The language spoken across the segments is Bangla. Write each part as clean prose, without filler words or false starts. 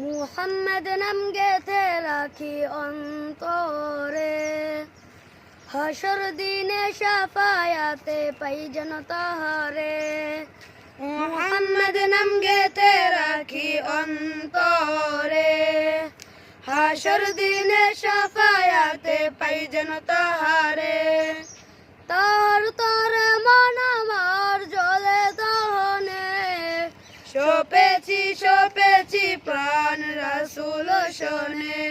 মুহাম্মদ নাম গেথে রাখি অন্তরে, হাসর দিনে শাফায়াতে পাই যেন তাহারে। মুহাম্মদ নাম গেথে রাখি অন্তরে, হাসর দিনে শাফায়াতে পাই যেন তাহারে। তার তরে মন আমার জ্বলে দহনে, সপেছি প্রাণ রাসূল শোনে,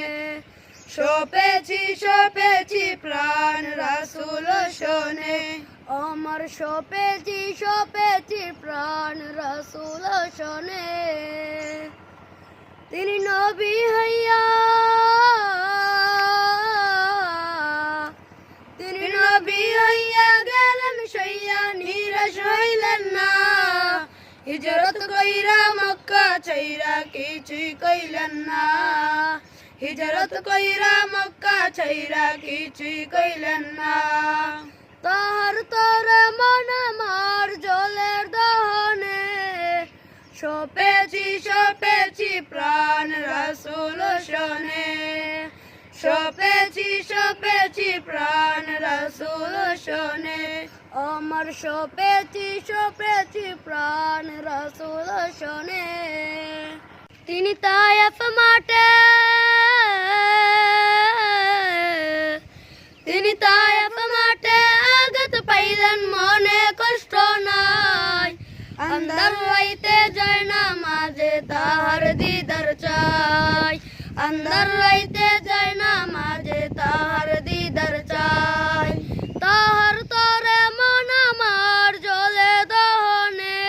সপেছি প্রাণ রাসূল শোনে। আমার সপেছি প্রাণ রাসূল শোনে। তিনি নবী হইয়া গেলেন সইয়া, নিরাশ হইলেন না। হিজরত কইরা মক্কা ছাইরা কিছুই কইলেন না, হিজরত কইরা মক্কা ছাইরা কিছুই কইলেন না। তাহার তরে মন আমার জলের দহনে, সপেছি প্রাণ রাসূল শোনে, সপেছি প্রাণ রাসূল শোনে। আমার সপেছি প্রাণ রাসূল শোনে। তিনি তায়েফ মাঠে, আঘাত পাইলেন মনে কষ্ট নাই। আন্ধার রাইতে যায় নামাজে তাহার দিদার চাই, আন্ধার রাইতে যায় নামাজে তাহার দিদার চাই। তাহার তরে মন আমার জ্বলে দহনে,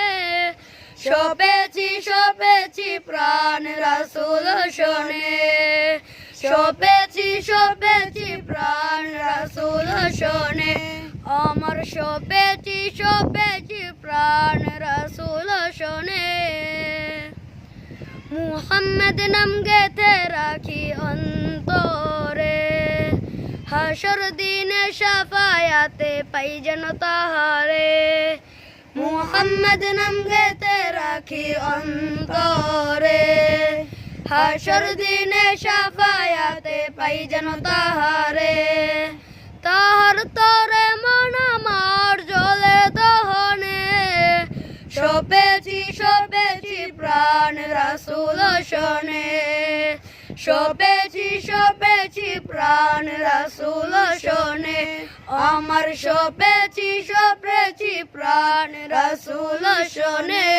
সপেছি প্রাণ রাসূল শোনে, সপেছি প্রাণ রাসূল শোনে। আমার সপেছি প্রাণ রাসূল শোনে। মুহাম্মদ নাম গেথে রাখি অন্তরে, হাসর দিনে শাফায়াতে পাই যেন তাহারে। মুহাম্মদ নাম গেথে রাখি অন্তরে, হাসর দিনে শাফায়াতে পাই যেন তাহারে। তাহার তরে মন আমার জ্বলে দহনে, সপেছি প্রাণ রাসূল শোনে, সপেছি প্রাণ রাসূল শোনে। আমার সপেছি প্রাণ রাসূল শোনে।